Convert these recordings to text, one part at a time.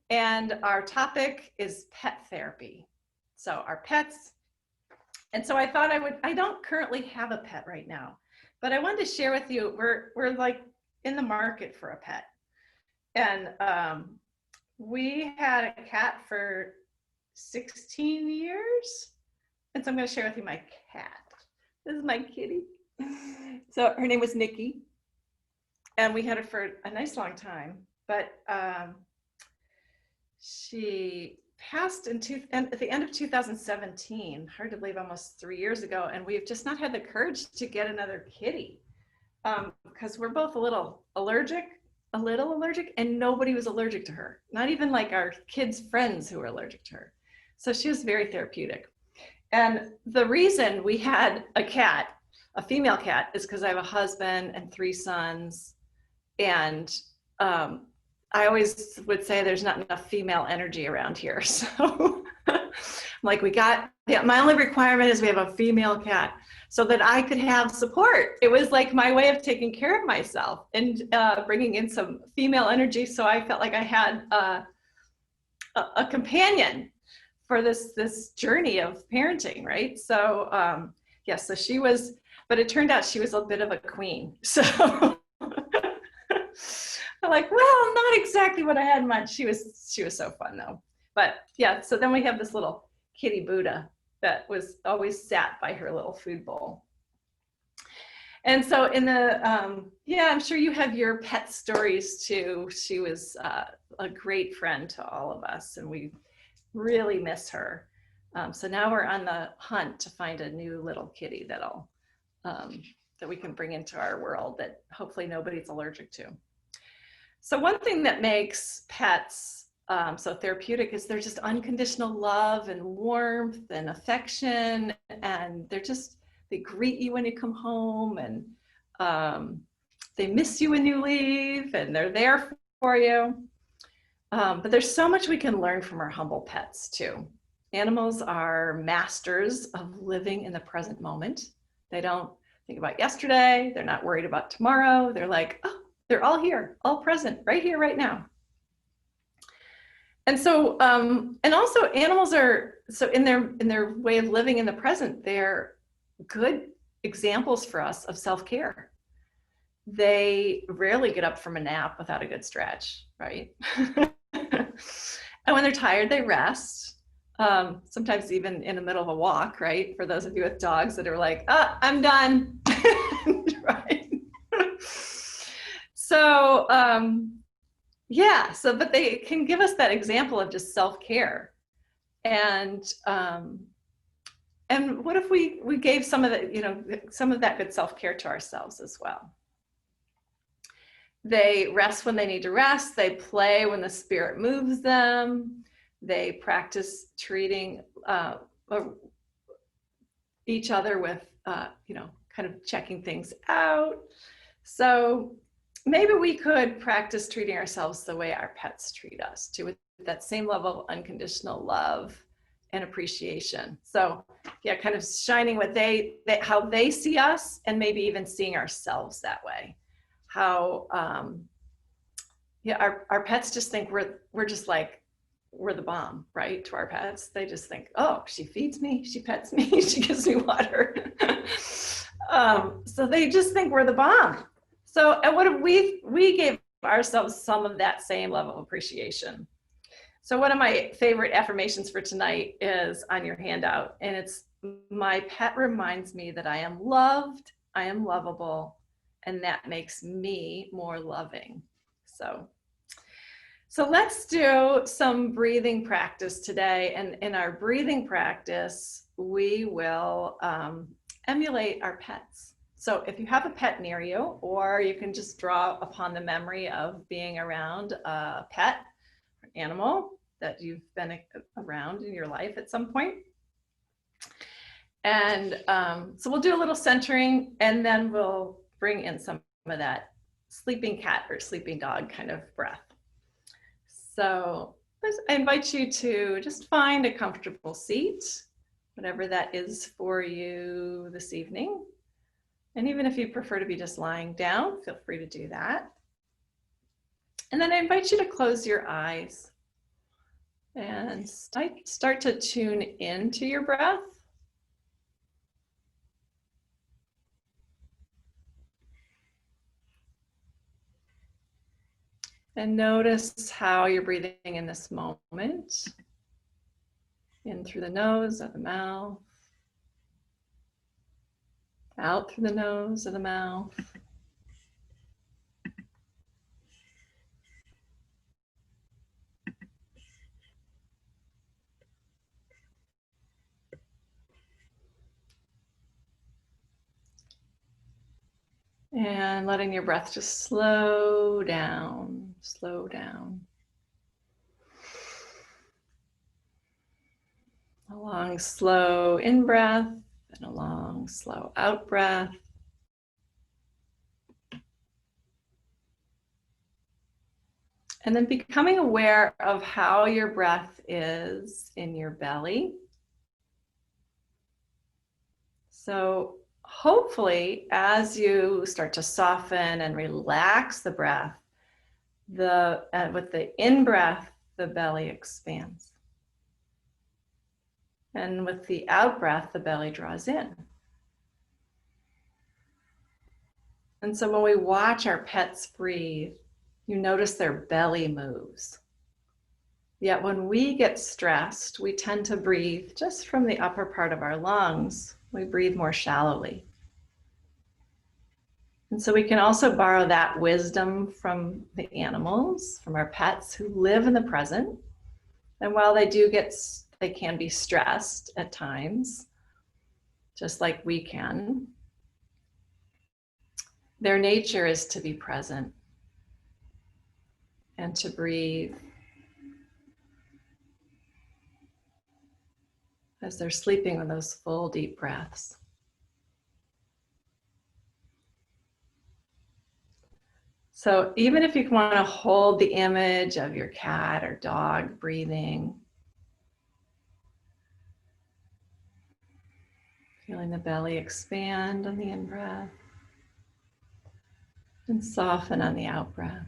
And our topic is pet therapy. So our pets. And so I thought I don't currently have a pet right now, but I wanted to share with you, we're like in the market for a pet. And we had a cat for 16 years. And so I'm going to share with you my cat. This is my kitty. So her name was Nikki. And we had her for a nice long time. But she passed at the end of 2017, hard to believe, almost 3 years ago. And we've just not had the courage to get another kitty because we're both a little allergic, and nobody was allergic to her. Not even like our kids' friends who were allergic to her. So she was very therapeutic. And the reason we had a cat, a female cat, is because I have a husband and 3 sons. And I always would say there's not enough female energy around here. So like my only requirement is we have a female cat so that I could have support. It was like my way of taking care of myself and bringing in some female energy. So I felt like I had a companion for this journey of parenting, right? So so she was, but it turned out she was a bit of a queen. So I'm like, well, not exactly what I had in mind. She was so fun though. But yeah, so then we have this little kitty Buddha that was always sat by her little food bowl. And so in the, I'm sure you have your pet stories too. She was a great friend to all of us, and we really miss her. So now we're on the hunt to find a new little kitty that we can bring into our world that hopefully nobody's allergic to. So one thing that makes pets so therapeutic is they're just unconditional love and warmth and affection, and they greet you when you come home, and they miss you when you leave, and they're there for you. But there's so much we can learn from our humble pets too. Animals are masters of living in the present moment. They don't think about yesterday. They're not worried about tomorrow. They're like, oh, they're all here, all present, right here, right now. And so, and also animals are, so in their way of living in the present, they're good examples for us of self-care. They rarely get up from a nap without a good stretch, right? And when they're tired, they rest. Sometimes even in the middle of a walk, right? For those of you with dogs that are like, oh, I'm done, right? So, but they can give us that example of just self-care. And what if we gave some of that good self-care to ourselves as well? They rest when they need to rest. They play when the spirit moves them. They practice treating each other with, kind of checking things out. So maybe we could practice treating ourselves the way our pets treat us, too, with that same level of unconditional love and appreciation. So yeah, kind of shining what how they see us, and maybe even seeing ourselves that way. How our pets just think we're just like, we're the bomb, right? To our pets, they just think, oh, she feeds me, she pets me, she gives me water. So they just think we're the bomb. So, and what if we gave ourselves some of that same level of appreciation? So one of my favorite affirmations for tonight is on your handout, and it's, my pet reminds me that I am loved, I am lovable, and that makes me more loving. So let's do some breathing practice today. And in our breathing practice, we will emulate our pets. So if you have a pet near you, or you can just draw upon the memory of being around a pet, an animal that you've been around in your life at some point. And so we'll do a little centering, and then we'll bring in some of that sleeping cat or sleeping dog kind of breath. So I invite you to just find a comfortable seat, whatever that is for you this evening. And even if you prefer to be just lying down, feel free to do that. And then I invite you to close your eyes. And start to tune into your breath. And notice how you're breathing in this moment. In through the nose or the mouth. Out through the nose or the mouth. And letting your breath just slow down, slow down. A long, slow in-breath and a long, slow out-breath. And then becoming aware of how your breath is in your belly. So hopefully, as you start to soften and relax the breath, with the in-breath, the belly expands. And with the out-breath, the belly draws in. And so when we watch our pets breathe, you notice their belly moves. Yet when we get stressed, we tend to breathe just from the upper part of our lungs. We breathe more shallowly. And so we can also borrow that wisdom from the animals, from our pets who live in the present. And while they can be stressed at times, just like we can, their nature is to be present and to breathe as they're sleeping with those full deep breaths. So even if you want to hold the image of your cat or dog breathing, feeling the belly expand on the in-breath and soften on the out-breath.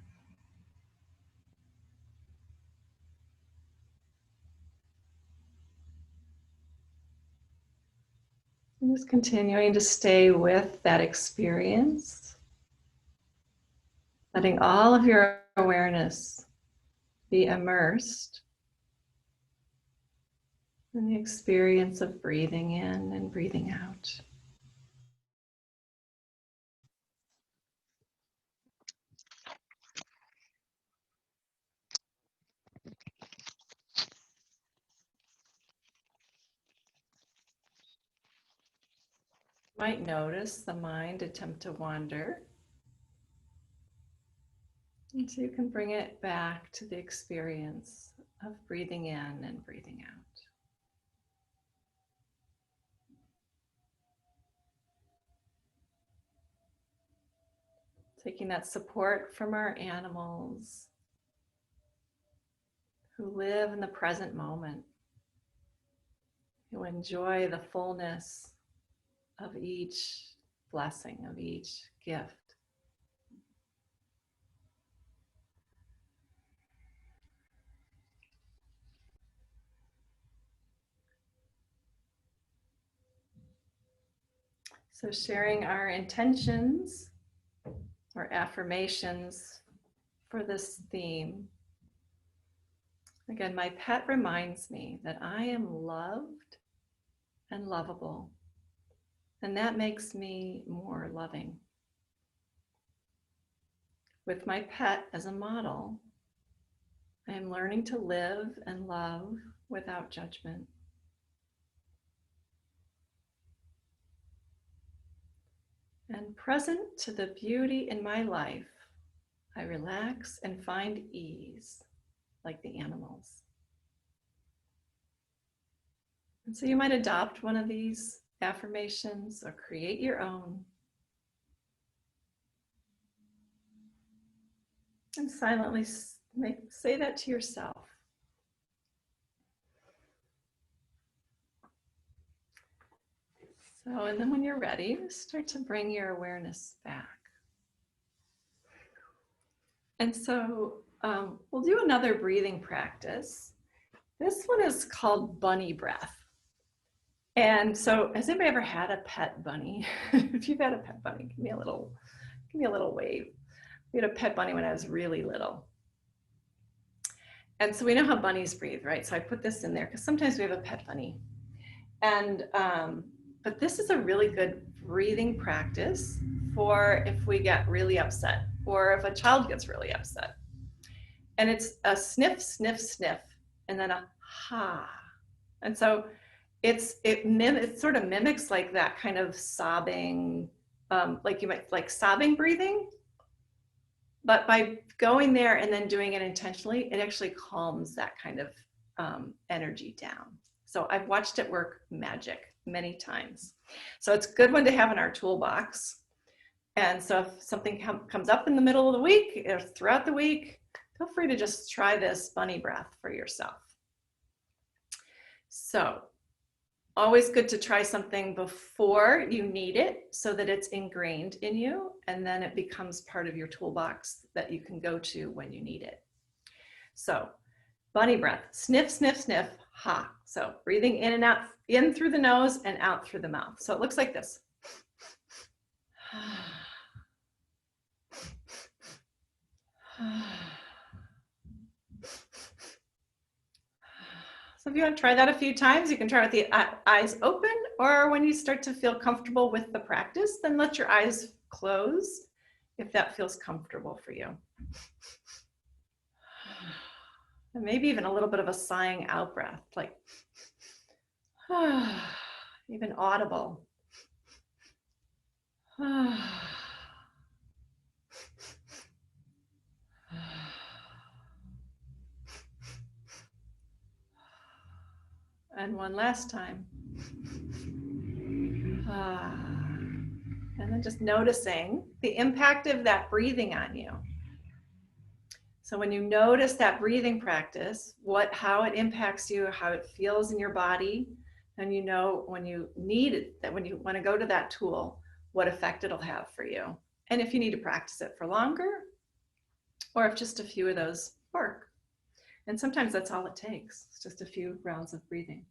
And just continuing to stay with that experience, letting all of your awareness be immersed in the experience of breathing in and breathing out. You might notice the mind attempt to wander. And so you can bring it back to the experience of breathing in and breathing out. Taking that support from our animals who live in the present moment, who enjoy the fullness of each blessing, of each gift. So sharing our intentions or affirmations for this theme. Again, my pet reminds me that I am loved and lovable, and that makes me more loving. With my pet as a model, I am learning to live and love without judgment. And present to the beauty in my life, I relax and find ease like the animals. And so you might adopt one of these affirmations or create your own. And silently say that to yourself. So, and then when you're ready, start to bring your awareness back. And so we'll do another breathing practice. This one is called bunny breath. And so has anybody ever had a pet bunny? If you've had a pet bunny, give me a little wave. We had a pet bunny when I was really little. And so we know how bunnies breathe, right? So I put this in there because sometimes we have a pet bunny. And, but this is a really good breathing practice for if we get really upset or if a child gets really upset. And it's a sniff, sniff, sniff, and then a ha. And so it sort of mimics like that kind of sobbing, like you might like sobbing breathing. But by going there and then doing it intentionally, it actually calms that kind of energy down. So I've watched it work magic many times. So it's a good one to have in our toolbox. And so if something comes up in the middle of the week or throughout the week, feel free to just try this bunny breath for yourself. So always good to try something before you need it so that it's ingrained in you, and then it becomes part of your toolbox that you can go to when you need it. So bunny breath, sniff, sniff, sniff, ha. So breathing in and out, in through the nose and out through the mouth. So it looks like this. So if you want to try that a few times, you can try with the eyes open, or when you start to feel comfortable with the practice, then let your eyes close if that feels comfortable for you. And maybe even a little bit of a sighing out breath, like even audible. And one last time. And then just noticing the impact of that breathing on you. So when you notice that breathing practice, how it impacts you, how it feels in your body, and you know when you need it, that when you want to go to that tool, what effect it'll have for you. And if you need to practice it for longer, or if just a few of those work. And sometimes that's all it takes. It's just a few rounds of breathing.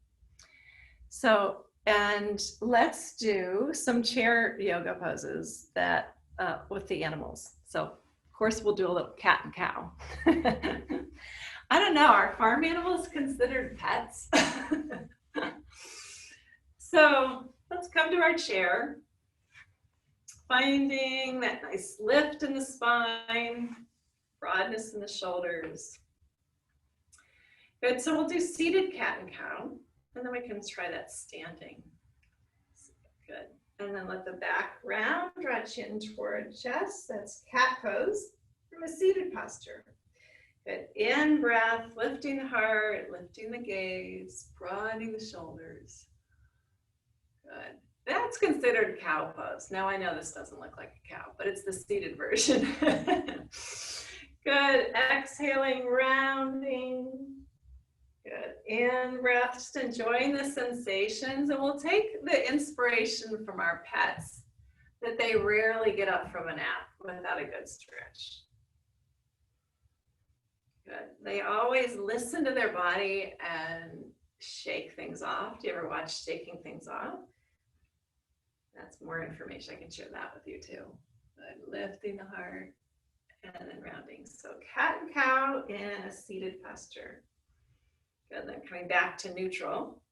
So, and let's do some chair yoga poses that with the animals. So of course we'll do a little cat and cow. I don't know, are farm animals considered pets? So let's come to our chair, finding that nice lift in the spine, broadness in the shoulders. Good, so we'll do seated cat and cow, and then we can try that standing. Good, and then let the back round, draw chin toward chest. That's cat pose from a seated posture. Good, in breath, lifting the heart, lifting the gaze, broadening the shoulders. Good, that's considered cow pose. Now I know this doesn't look like a cow, but it's the seated version. Good, exhaling, rounding. Good, in breath, just enjoying the sensations, and we'll take the inspiration from our pets that they rarely get up from a nap without a good stretch. Good, they always listen to their body and shake things off. Do you ever watch shaking things off? That's more information, I can share that with you too. Good, lifting the heart and then rounding. So cat and cow in a seated posture. Good, then coming back to neutral.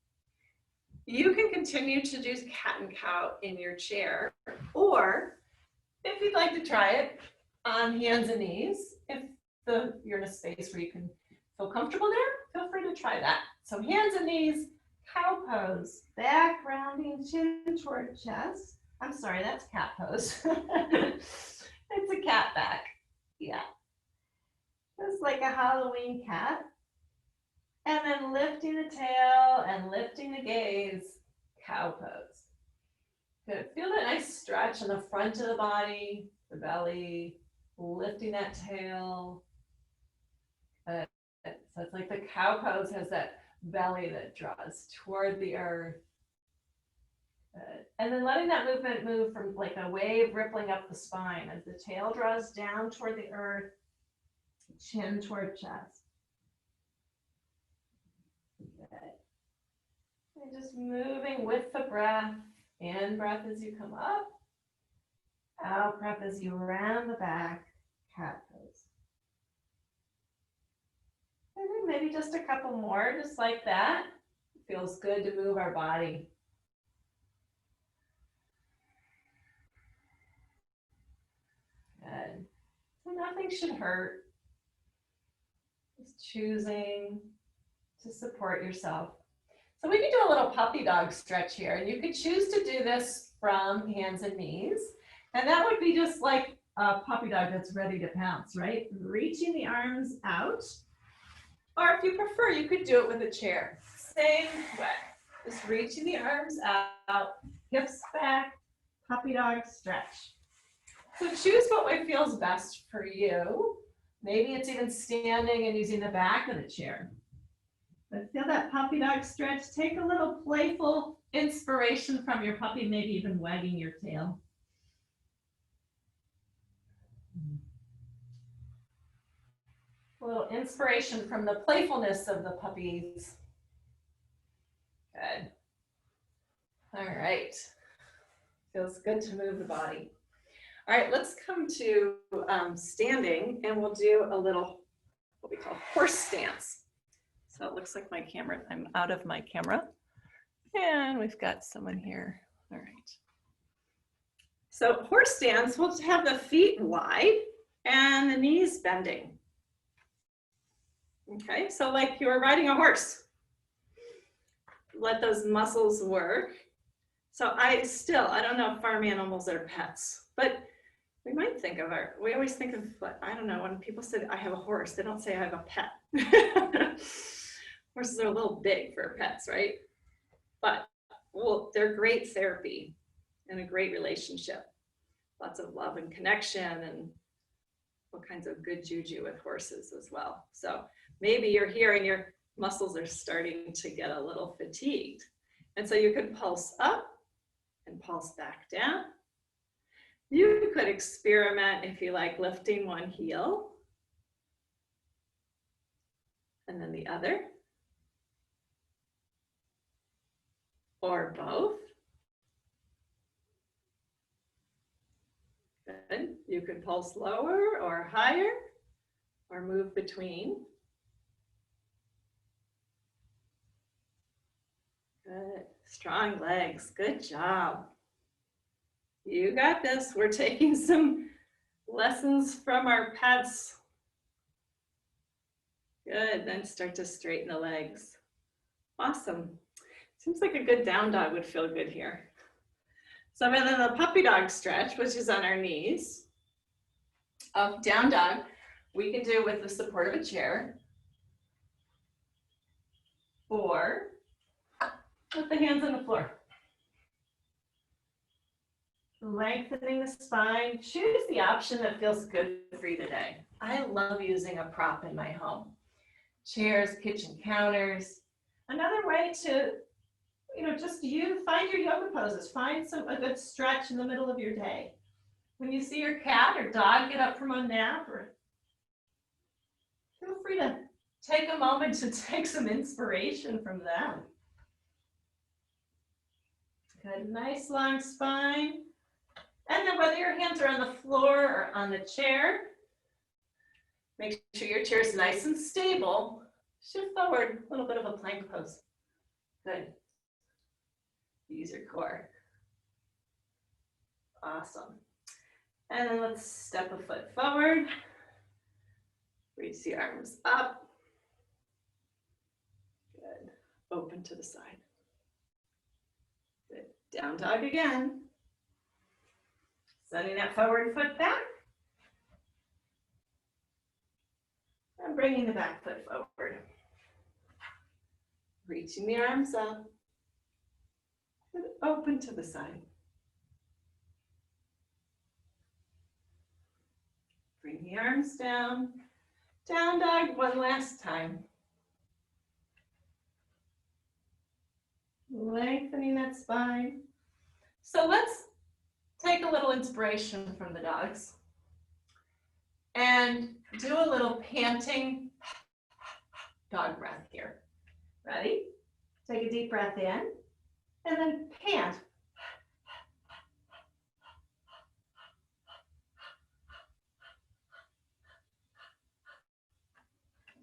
You can continue to do cat and cow in your chair, or if you'd like to try it on hands and knees, if you're in a space where you can feel comfortable there, feel free to try that. So hands and knees, cow pose, back rounding, chin toward chest. I'm sorry, that's cat pose. It's a cat back, yeah. Just like a Halloween cat. And then lifting the tail and lifting the gaze, cow pose. Good, feel that nice stretch in the front of the body, the belly, lifting that tail. Good. So it's like the cow pose has that belly that draws toward the earth. Good. And then letting that movement move from like a wave rippling up the spine as the tail draws down toward the earth, chin toward chest. Okay. And just moving with the breath. In breath as you come up. Out breath as you round the back. Cat pose. And then maybe just a couple more, just like that. It feels good to move our body. Good. So nothing should hurt. Just choosing to support yourself. So we can do a little puppy dog stretch here, and you could choose to do this from hands and knees. And that would be just like a puppy dog that's ready to pounce, right? Reaching the arms out. Or if you prefer, you could do it with a chair. Same way. Just reaching the arms out, hips back, puppy dog stretch. So choose what way feels best for you. Maybe it's even standing and using the back of the chair. But feel that puppy dog stretch. Take a little playful inspiration from your puppy, maybe even wagging your tail. A little inspiration from the playfulness of the puppies. Good. All right. Feels good to move the body. All right, let's come to standing, and we'll do a little, what we call horse stance. So it looks like my camera, I'm out of my camera. And we've got someone here. All right. So horse stance, we'll have the feet wide and the knees bending. Okay, so like you were riding a horse. Let those muscles work. So I don't know if farm animals are pets, but we might think of we always think of, I don't know, when people say I have a horse, they don't say I have a pet. Horses are a little big for pets, right? But well, they're great therapy and a great relationship. Lots of love and connection and all kinds of good juju with horses as well. So maybe you're here and your muscles are starting to get a little fatigued. And so you could pulse up and pulse back down. You could experiment, if you like, lifting one heel and then the other, or both. Good. You could pulse lower or higher or move between. Good. Strong legs. Good job. You got this. We're taking some lessons from our pets. Good. Then start to straighten the legs. Awesome. Seems like a good down dog would feel good here. So rather than the puppy dog stretch, which is on our knees, down dog, we can do with the support of a chair or with the hands on the floor. Lengthening the spine. Choose the option that feels good for you today. I love using a prop in my home. Chairs, kitchen counters. Another way to, just find your yoga poses. Find a good stretch in the middle of your day. When you see your cat or dog get up from a nap, feel free to take a moment to take some inspiration from them. Good, nice long spine. And then whether your hands are on the floor or on the chair, make sure your chair is nice and stable. Shift forward, a little bit of a plank pose. Good. Use your core. Awesome. And then let's step a foot forward. Reach the arms up. Good. Open to the side. Good. Down dog again. Sending that forward foot back. And bringing the back foot forward. Reaching the arms up. And open to the side. Bring the arms down. Down dog one last time. Lengthening that spine. So let's take a little inspiration from the dogs and do a little panting dog breath here. Ready? Take a deep breath in and then pant.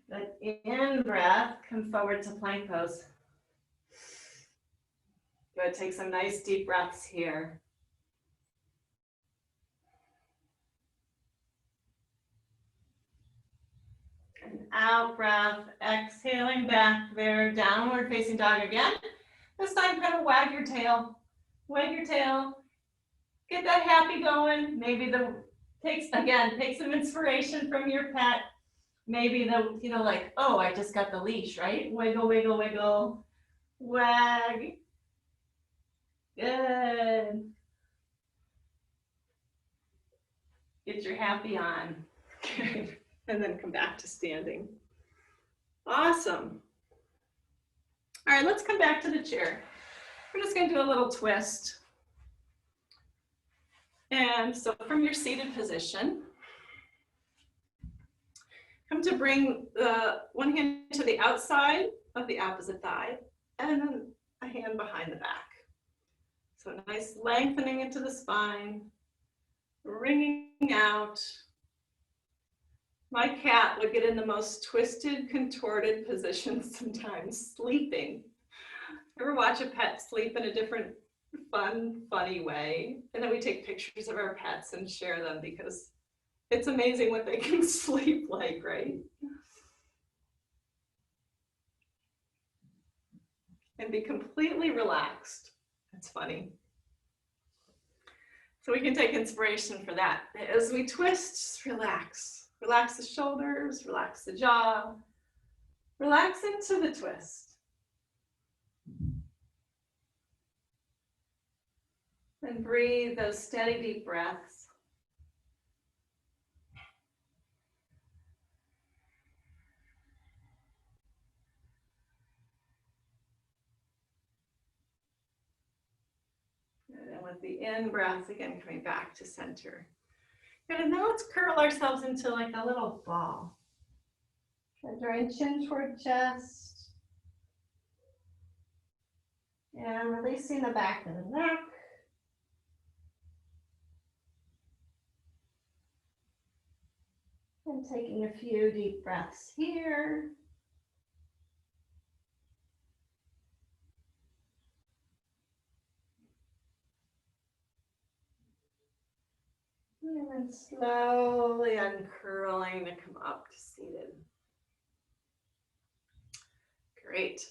Good. In breath, come forward to plank pose. Good. Take some nice deep breaths here. And out breath, exhaling back there, downward facing dog again. This time kind of wag your tail. Wag your tail. Get that happy going. Maybe take some inspiration from your pet. Maybe like, oh, I just got the leash, right? Wiggle, wiggle, wiggle. Wag. Good. Get your happy on. Good. And then come back to standing. Awesome. All right, let's come back to the chair. We're just going to do a little twist. And so from your seated position, come to bring the one hand to the outside of the opposite thigh and then a hand behind the back. So nice lengthening into the spine, wringing out. My cat would get in the most twisted, contorted positions sometimes, sleeping. Ever watch a pet sleep in a different funny way? And then we take pictures of our pets and share them because it's amazing what they can sleep like, right? And be completely relaxed. That's funny. So we can take inspiration for that. As we twist, just relax. Relax the shoulders, relax the jaw. Relax into the twist. And breathe those steady, deep breaths. And with the in breath, again, coming back to center. Good, and now let's curl ourselves into like a little ball. And drawing chin toward chest. And releasing the back of the neck. And taking a few deep breaths here. And then slowly uncurling to come up to seated. Great.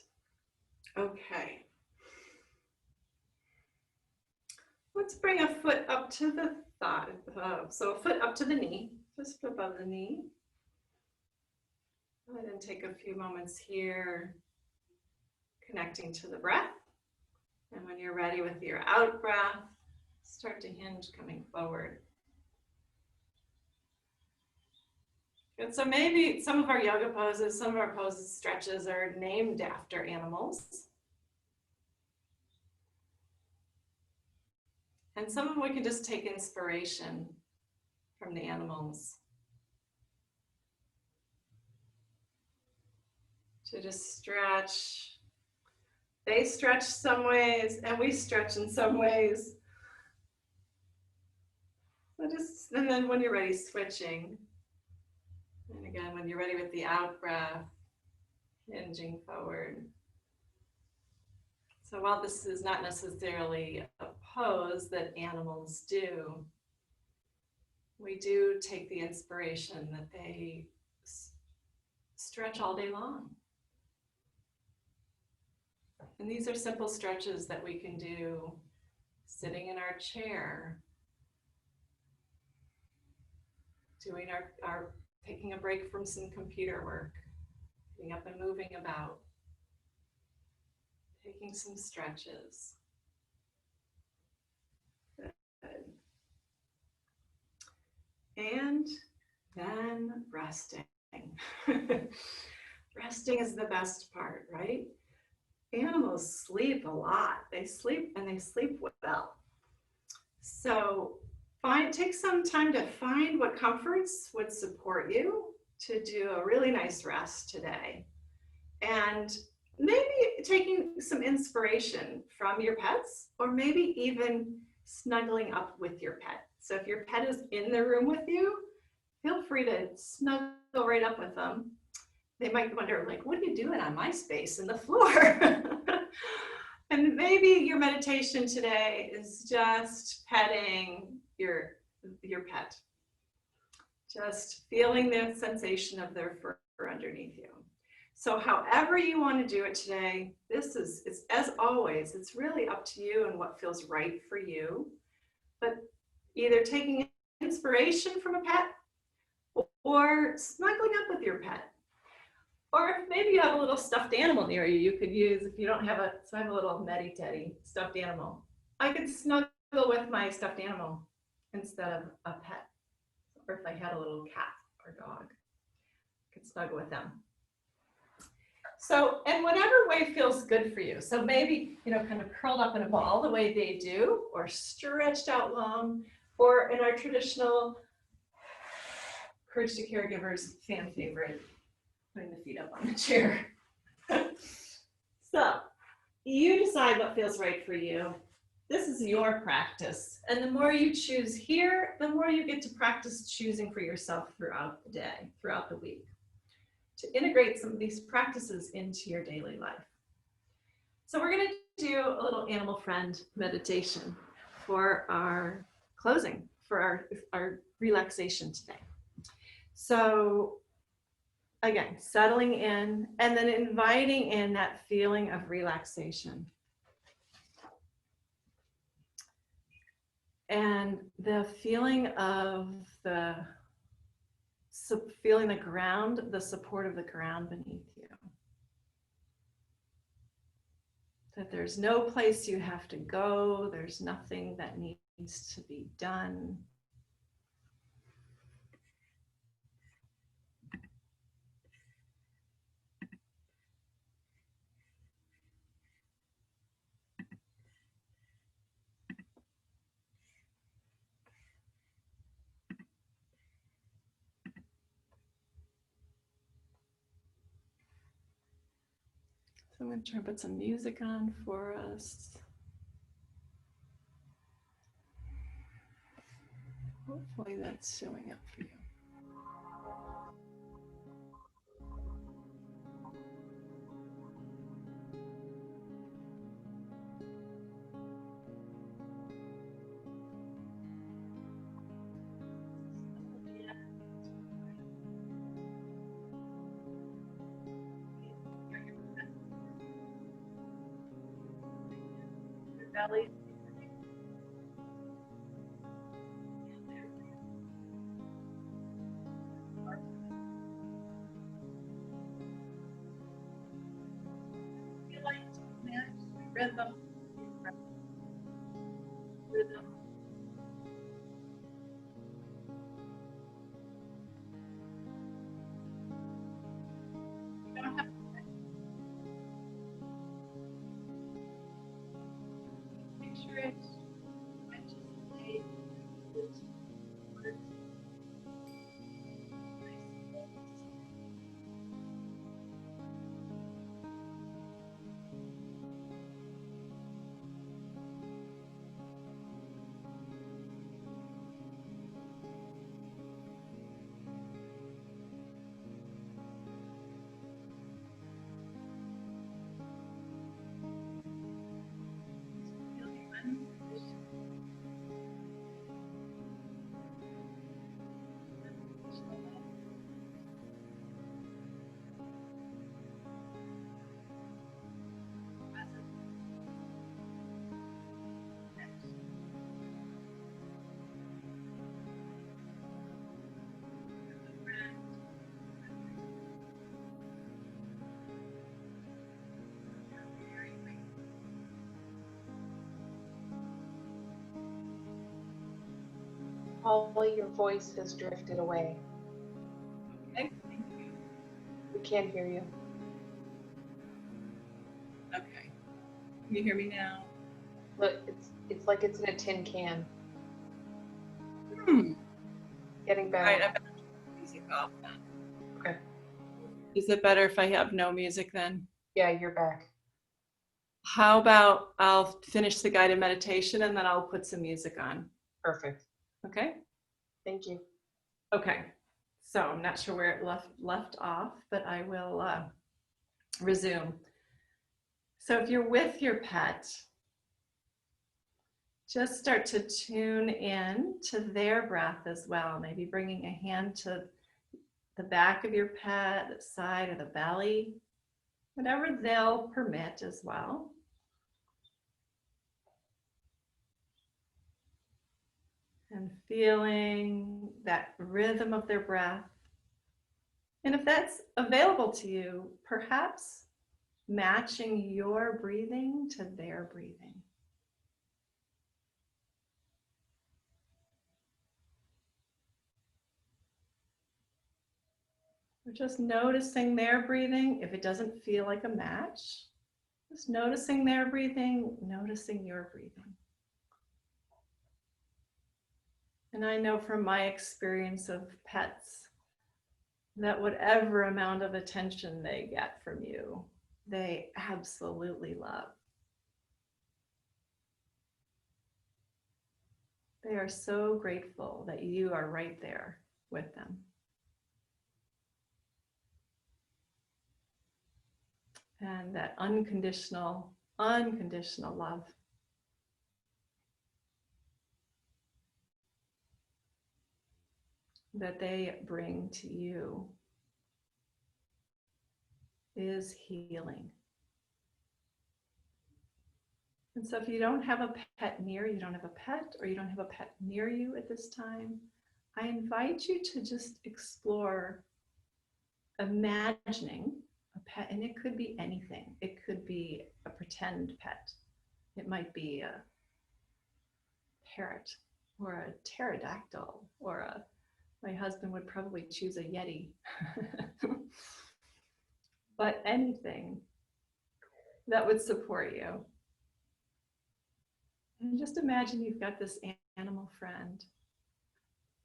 Okay. Let's bring a foot up to the thigh. So a foot up to the knee, just above the knee. And then take a few moments here, connecting to the breath. And when you're ready with your out breath, start to hinge coming forward. And so maybe some of our yoga poses, some of our poses, stretches are named after animals. And some of them we can just take inspiration from the animals. To just stretch. They stretch some ways and we stretch in some ways. So and then when you're ready, switching. And again, when you're ready with the out breath, hinging forward. So while this is not necessarily a pose that animals do, we do take the inspiration that they stretch all day long. And these are simple stretches that we can do sitting in our chair, doing our taking a break from some computer work, getting up and moving about, taking some stretches. Good. And then resting. Resting is the best part, right? Animals sleep a lot. They sleep and they sleep well. So take some time to find what comforts would support you to do a really nice rest today. And maybe taking some inspiration from your pets, or maybe even snuggling up with your pet. So if your pet is in the room with you, feel free to snuggle right up with them. They might wonder, like, what are you doing on my space in the floor? And maybe your meditation today is just petting your pet, just feeling the sensation of their fur underneath you. So however you want to do it today, this is, as always, it's really up to you and what feels right for you. But either taking inspiration from a pet or snuggling up with your pet. Or if maybe you have a little stuffed animal near you, you could use, if you don't have a, so I have a little Meddy Teddy stuffed animal. I could snuggle with my stuffed animal instead of a pet. Or if I had a little cat or dog, I could snuggle with them. So, and whatever way feels good for you. So maybe, kind of curled up in a ball the way they do, or stretched out long, or in our traditional Courage to Caregivers fan favorite, putting the feet up on the chair. So you decide what feels right for you. This is your practice. And the more you choose here, the more you get to practice choosing for yourself throughout the day, throughout the week, to integrate some of these practices into your daily life. So we're going to do a little animal friend meditation for our closing, for our relaxation today. So again, settling in and then inviting in that feeling of relaxation. And the feeling of feeling the ground, the support of the ground beneath you. That there's no place you have to go, there's nothing that needs to be done. I'm going to try to put some music on for us. Hopefully that's showing up for you. Belly. Feel like rhythm. Rhythm. You don't have to picture it. I just say this word. Holly, your voice has drifted away. Okay. We can't hear you. Okay. Can you hear me now? Look, it's like it's in a tin can. Getting better. All right, I better turn the music off then. Okay. Is it better if I have no music then? Yeah, you're back. How about I'll finish the guided meditation and then I'll put some music on. Perfect. Okay? Thank you. Okay. So I'm not sure where it left off, but I will resume. So if you're with your pet, just start to tune in to their breath as well. Maybe bringing a hand to the back of your pet, the side or the belly, whatever they'll permit as well. And feeling that rhythm of their breath. And if that's available to you, perhaps matching your breathing to their breathing. We're just noticing their breathing. If it doesn't feel like a match, just noticing their breathing, noticing your breathing. And I know from my experience of pets that whatever amount of attention they get from you, they absolutely love. They are so grateful that you are right there with them. And that unconditional love. That they bring to you is healing. And so if you don't have a pet near you, don't have a pet, or you don't have a pet near you at this time, I invite you to just explore imagining a pet, and it could be anything. It could be a pretend pet. It might be a parrot or a pterodactyl or my husband would probably choose a yeti. But anything that would support you. And just imagine you've got this animal friend,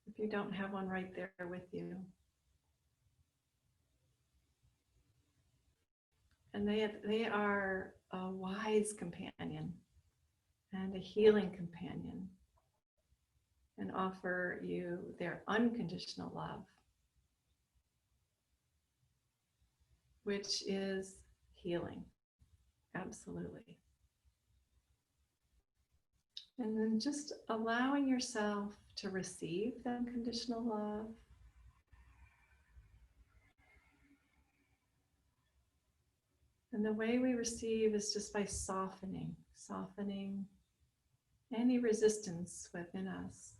if you don't have one right there with you. And they are a wise companion and a healing companion and offer you their unconditional love, which is healing, absolutely. And then just allowing yourself to receive the unconditional love. And the way we receive is just by softening any resistance within us.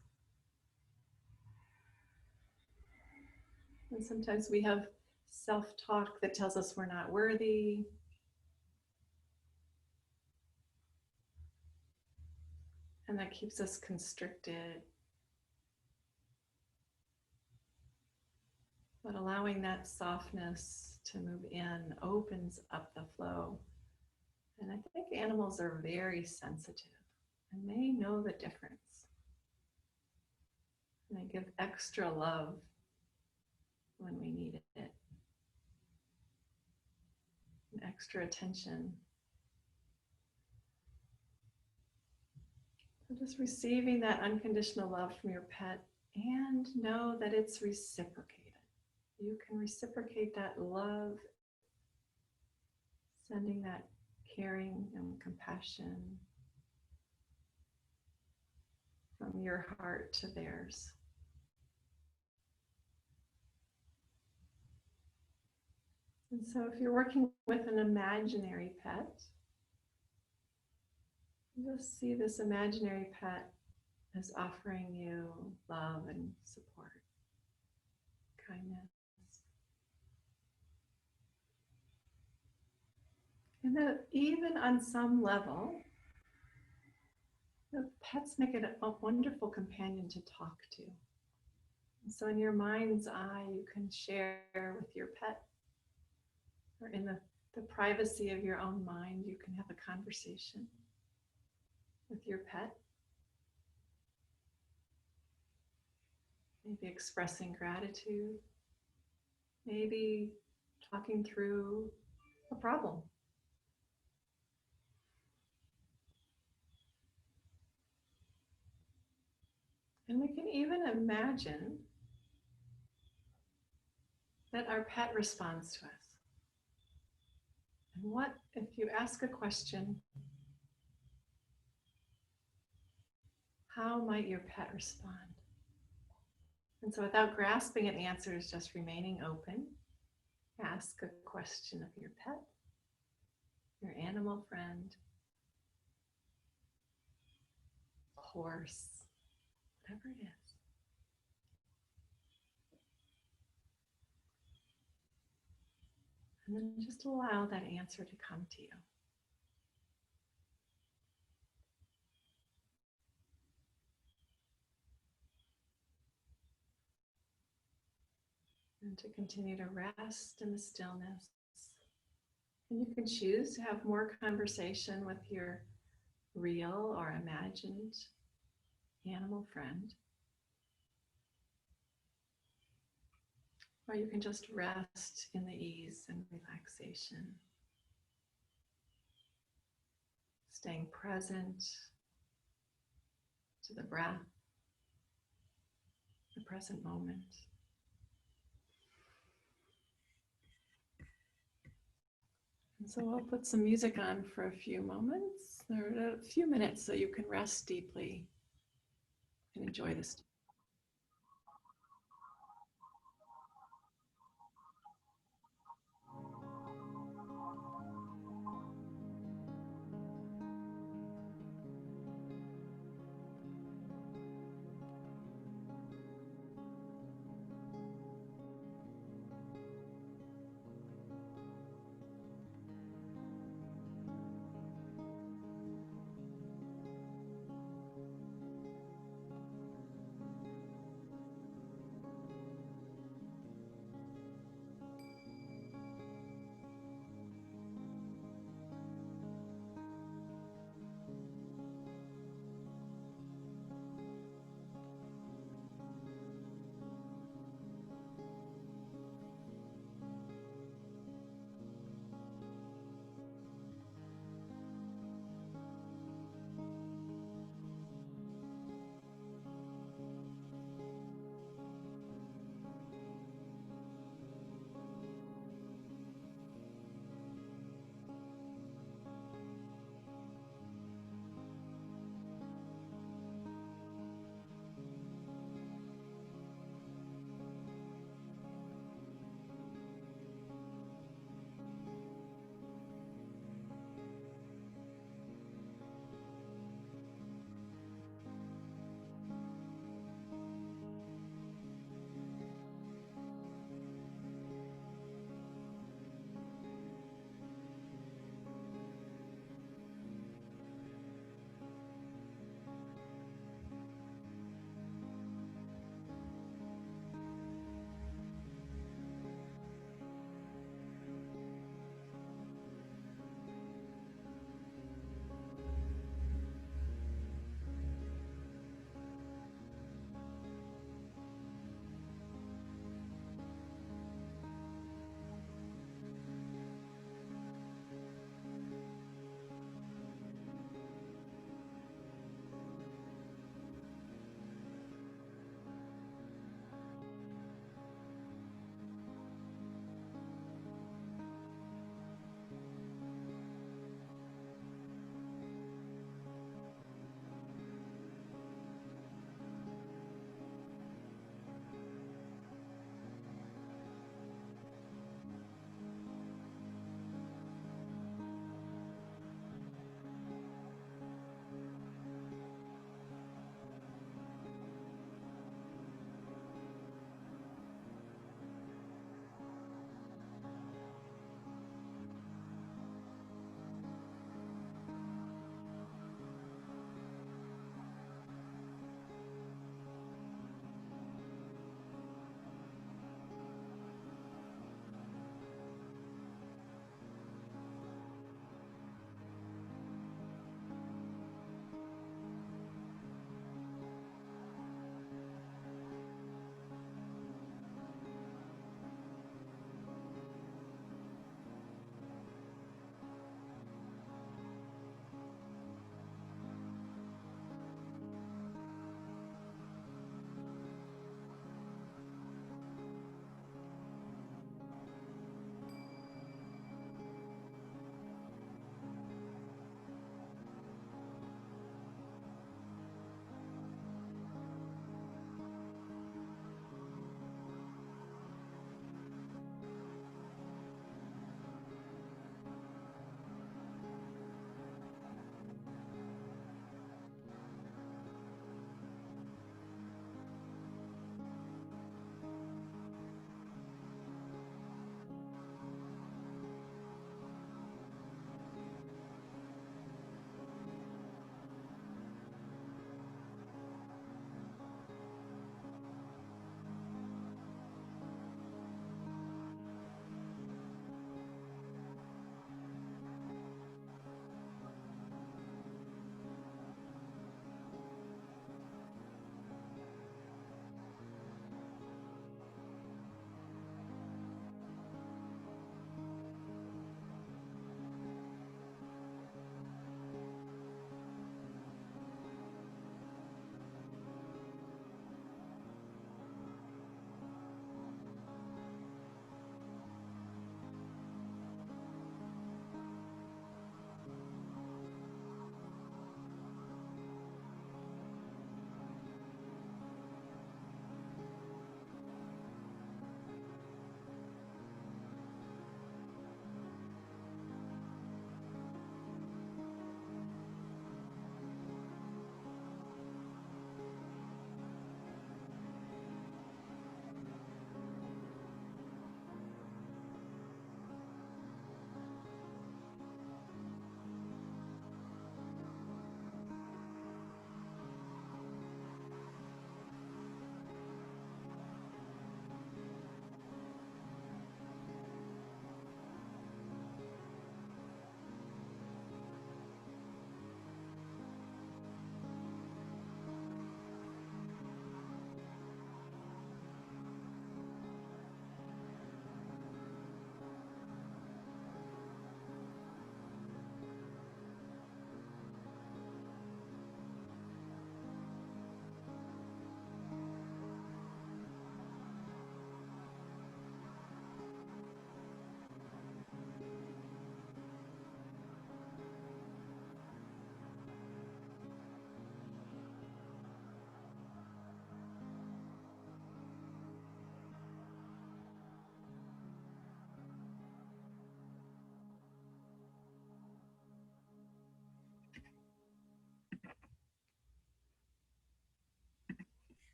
And sometimes we have self-talk that tells us we're not worthy. And that keeps us constricted. But allowing that softness to move in opens up the flow. And I think animals are very sensitive and they know the difference. And they give extra love when we need it. And extra attention. So just receiving that unconditional love from your pet and know that it's reciprocated. You can reciprocate that love, sending that caring and compassion from your heart to theirs. And so if you're working with an imaginary pet, just see this imaginary pet as offering you love and support, kindness. And that even on some level, the pets make it a wonderful companion to talk to. And so in your mind's eye, you can share with your pet, or in the privacy of your own mind, you can have a conversation with your pet. Maybe expressing gratitude, maybe talking through a problem And we can even imagine that our pet responds to us. And what if you ask a question, how might your pet respond? And so without grasping at answers, just remaining open, ask a question of your pet, your animal friend, horse, whatever it is. And then just allow that answer to come to you. And to continue to rest in the stillness. And you can choose to have more conversation with your real or imagined animal friend. Or you can just rest in the ease and relaxation. Staying present to the breath, the present moment. And so I'll put some music on for a few moments, or a few minutes, so you can rest deeply and enjoy this.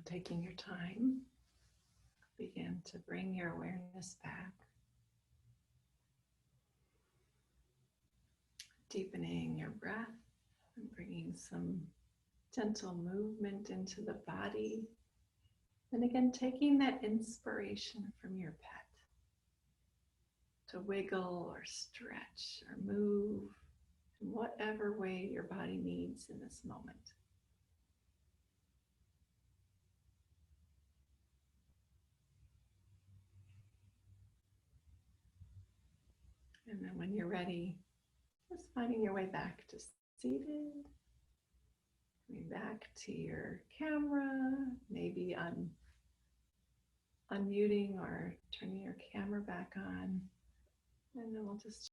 taking your time, begin to bring your awareness back, deepening your breath and bringing some gentle movement into the body. And again, taking that inspiration from your pet to wiggle or stretch or move in whatever way your body needs in this moment. And then when you're ready, just finding your way back to seated, coming back to your camera, maybe unmuting or turning your camera back on. And then we'll just